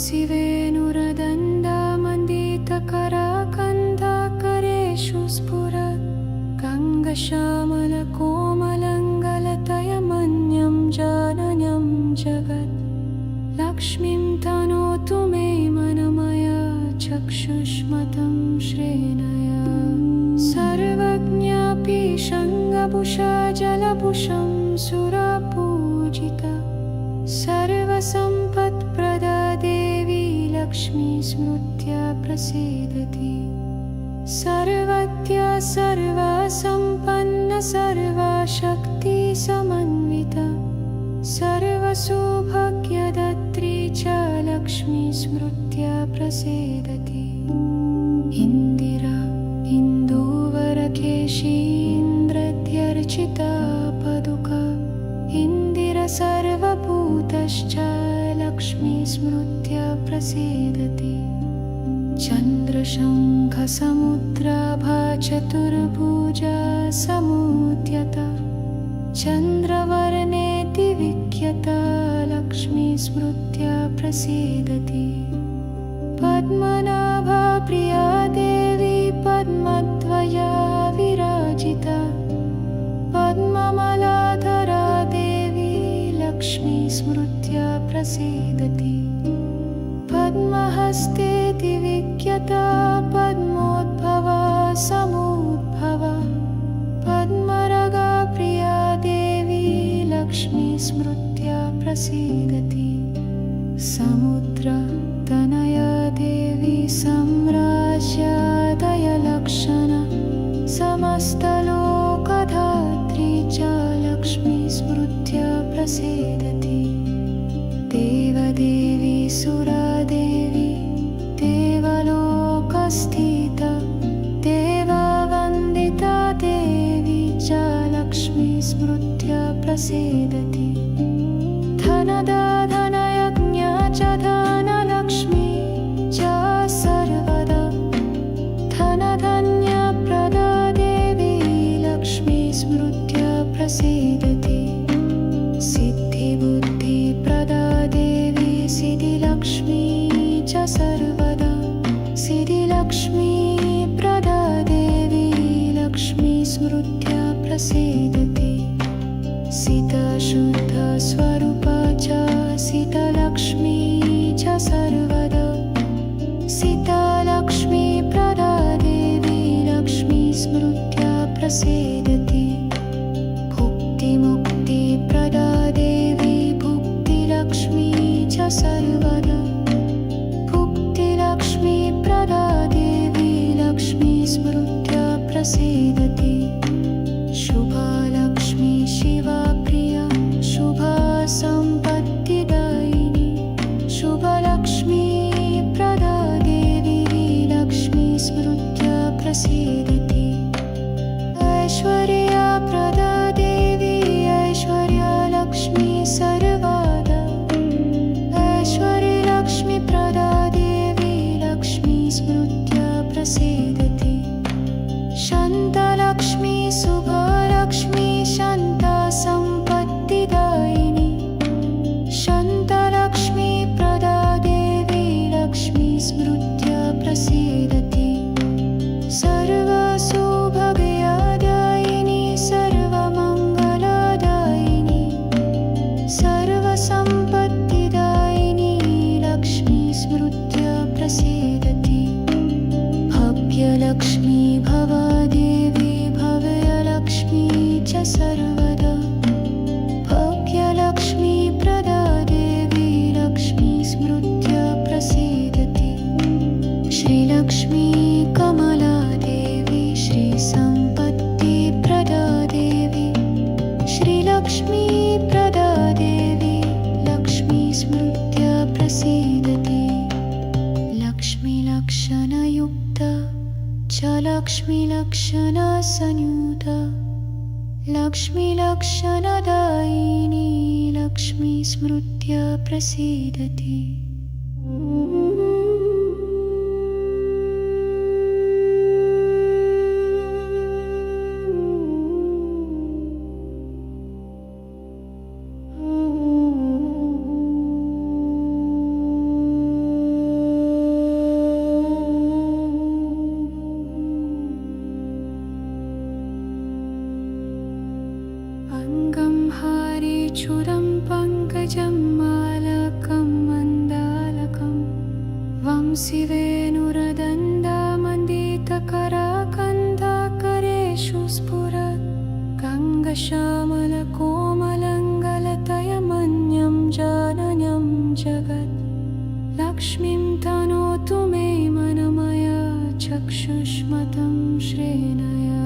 शिवेनुरदण्डमण्डितकराकन्धकरेषु स्फुरत् गङ्गश्यामलकोमलङ्गलतयमन्यं जनन्यं जगत् लक्ष्मीं तनोतु मे मनमया चक्षुष्मतं श्रेणया सर्वज्ञापि शङ्गभूषा जलभूषं सुरपूजिता सर्वसम्पत्प्रदा देवी लक्ष्मी स्मृत्या प्रसीदति सर्वज्ञा सर्वसम्पन्ना सर्वशक्तिसमन्विता सर्वसौभाग्यदात्री च लक्ष्मी स्मृत्या प्रसीदति इन्दिरा इन्दुवरकेशी इन्द्रत्यर्चिता पादुका इन्दिरा सर्वभूतश्च लक्ष्मी स्मृत्या प्रसीदति चन्द्रशङ्खसमुद्राभा चतुर्भुजा समुद्यता चन्द्रवर्णेति विख्याता लक्ष्मी स्मृत्या प्रसीदति पद्मनाभा प्रिया देवी पद्मध्वजा विराजिता पद्ममालाधरा देवी लक्ष्मी स्मृत्या प्रसीदति पद्महस्तेति विख्याता पद्मोद्भवा समुद्भवा पद्मरागा प्रिया देवी लक्ष्मी स्मृत्या प्रसीदति समुद्रतनया देवी सम्राज्यादयलक्षणा समस्तलोकधात्री च लक्ष्मी स्मृत्या प्रसीदति देवदेवी सुरादेवी देवलोकस्थिता देववन्दिता देवी च लक्ष्मी स्मृत्या प्रसीदति धनदा धनयज्ञा च धनलक्ष्मी च सर्वदा धनधन्यप्रदा देवी लक्ष्मी स्मृत्या प्रसीदति सिद्धिबुद्धिप्रदा देवी सिद्धिलक्ष्मी च सर्वदा सिद्धिलक्ष्मीप्रदा देवी लक्ष्मी स्मृत्या प्रसीदति सितशुद्धस्वरूपा च सितलक्ष्मी च सर्वदा सितलक्ष्मीप्रदा देवी लक्ष्मी स्मृत्या प्रसीदति भुक्तिमुक्तिप्रदा देवी भुक्तिलक्ष्मी च सर्वदा भुक्तिलक्ष्मीप्रदा देवी लक्ष्मी स्मृत्या प्रसीदति शुभलक्ष्मी शिवा प्रिया शुभा सम्पत्तिदायिनी शुभलक्ष्मीप्रदा देवी लक्ष्मी स्मृत्या प्रसीदति ऐश्वर्यप्रदा देवी ऐश्वर्यलक्ष्मी सर्वदा ऐश्वर्यलक्ष्मीप्रदा देवी लक्ष्मी स्मृत्या प्रसीदति शान्तलक्ष्मी शुभलक्ष्मी शान्ता सम्पत्तिदायिनी शान्तलक्ष्मीप्रदा देवी लक्ष्मी स्मृत्या प्रसीदति सर्वसौभाग्यदायिनी सर्वमङ्गलदायिनी सर्वसम्पत्तिदायिनी लक्ष्मी स्मृत्या प्रसीदति भव्यलक्ष्मी भवा देवी भव्यलक्ष्मी च सर्वदा भव्यलक्ष्मीप्रदा देवी लक्ष्मी स्मृत्या प्रसीदति श्रीलक्ष्मी कमला देवी श्रीसम्पत्तिप्रदा देवी श्रीलक्ष्मीप्रदा देवी लक्ष्मी स्मृत्या प्रसीदति लक्ष्मीलक्षणयुक्ता च लक्ष्मीलक्षणसंयुता लक्ष्मीलक्षणदायिनी लक्ष्मी स्मृत्या प्रसीदति युष्मतं श्रेणया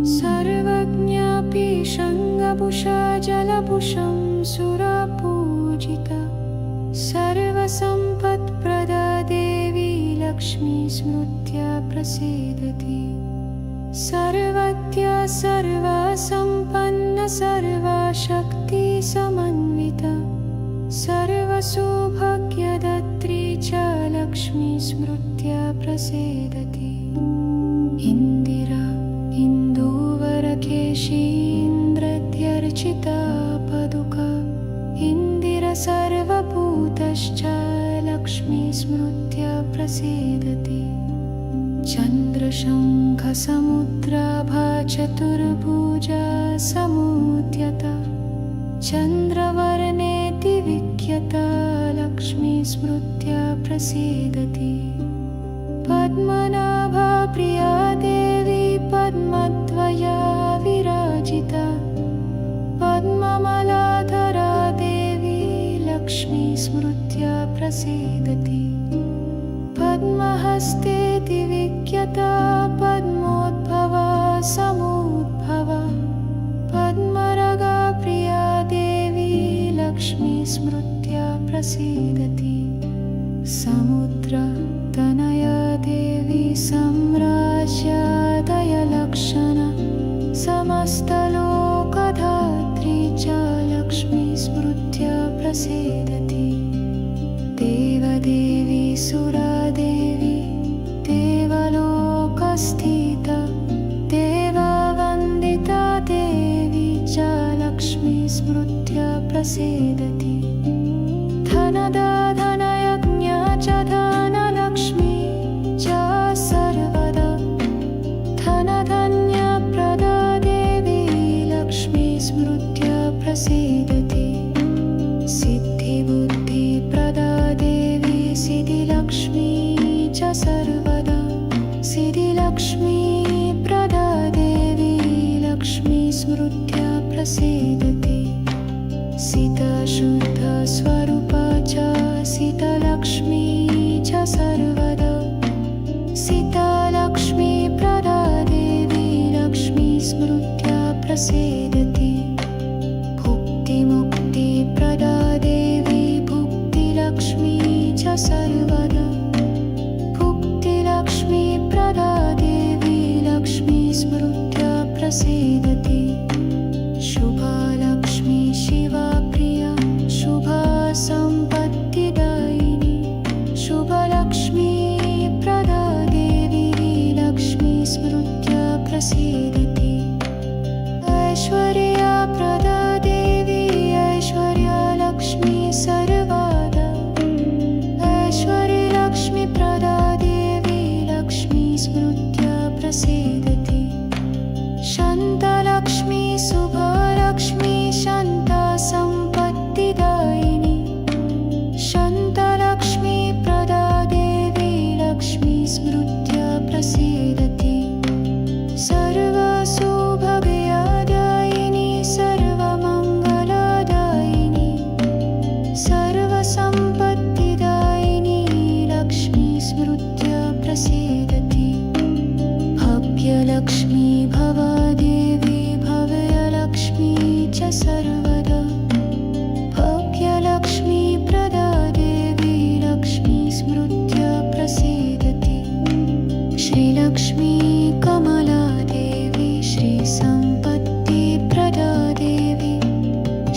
सर्वज्ञापि शङ्गभूषा जलभूषं सुरपूजिता सर्वसम्पत्प्रदा देवी लक्ष्मी स्मृत्या प्रसीदति सर्वज्ञा सर्वसम्पन्न सर्वशक्तिसमन्विता सर्वसौभाग्यदात्री च लक्ष्मी स्मृत्या प्रसीदति इन्दिरा इन्दुवरकेशी इन्द्रत्यर्चिता पादुका इन्दिरा सर्वभूतश्च लक्ष्मी स्मृत्या प्रसीदति चन्द्रशङ्खसमुद्राभा चतुर्भुजा समुद्यता चन्द्रवर्णेति विख्याता लक्ष्मी स्मृत्या प्रसीदति पद्मनाभा प्रिया देवी पद्मद्वया विराजिता पद्ममालाधरा देवी लक्ष्मी स्मृत्या प्रसीदति पद्महस्तेति विख्याता पद्मोद्भवा समुद्भवा पद्मरागा प्रिया देवी लक्ष्मी स्मृत्या प्रसीदति समुद्रतनया देवी साम्राज्यदयलक्षणा समस्तलोकधात्री च लक्ष्मी स्मृत्या प्रसीदति देवदेवी सुरादेवी देवलोकस्थिता देववन्दिता देवी च लक्ष्मी स्मृत्या प्रसीदति धनदा धनयज्ञा च धनलक्ष्मी च सर्वदा धनधन्यप्रदा देवी लक्ष्मी स्मृत्या प्रसीदति सिद्धिबुद्धिप्रदा देवी सिद्धिलक्ष्मी च सर्वदा सिद्धिलक्ष्मीप्रदा देवी लक्ष्मी स्मृत्या प्रसीदति सितशुद्धस्वरूपा च सितलक्ष्मी च सर्वदा सितलक्ष्मीप्रदा देवी लक्ष्मी स्मृत्या प्रसीदति भुक्तिमुक्तिप्रदा देवी भुक्तिलक्ष्मी च सर्वदा भुक्तिलक्ष्मीप्रदा देवी लक्ष्मी स्मृत्या प्रसीदति शुभलक्ष्मी शिवा प्रिया शुभा सम्पत्तिदायिनी शुभलक्ष्मीप्रदा देवी लक्ष्मी स्मृत्या प्रसीदति ऐश्वर्यप्रदा देवी ऐश्वर्यलक्ष्मी सर्वदा ऐश्वर्यलक्ष्मीप्रदा देवी लक्ष्मी स्मृत्या प्रसीदति शान्तलक्ष्मी शुभलक्ष्मी शान्ता सम्पत्तिदायिनी शान्तलक्ष्मीप्रदा देवी लक्ष्मी स्मृत्या प्रसीदति सर्वसौभाग्यदायिनी सर्वमङ्गलदायिनी सर्वसम्पत्तिदायिनी लक्ष्मी स्मृत्या प्रसीदति भव्यलक्ष्मी भवा देवी भव्यलक्ष्मी च सर्वदा भव्यलक्ष्मीप्रदा देवी लक्ष्मी स्मृत्या प्रसीदति श्रीलक्ष्मी कमला देवी श्रीसम्पत्तिप्रदा देवी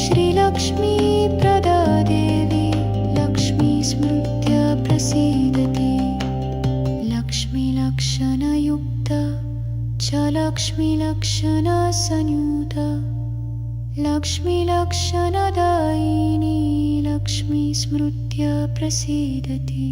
श्रीलक्ष्मीप्रदा देवी लक्ष्मी स्मृत्या प्रसीदति लक्ष्मीलक्षणयुक्ता च लक्ष्मीलक्षणसंयुता लक्ष्मीलक्षणदायिनी लक्ष्मी स्मृत्या प्रसीदति।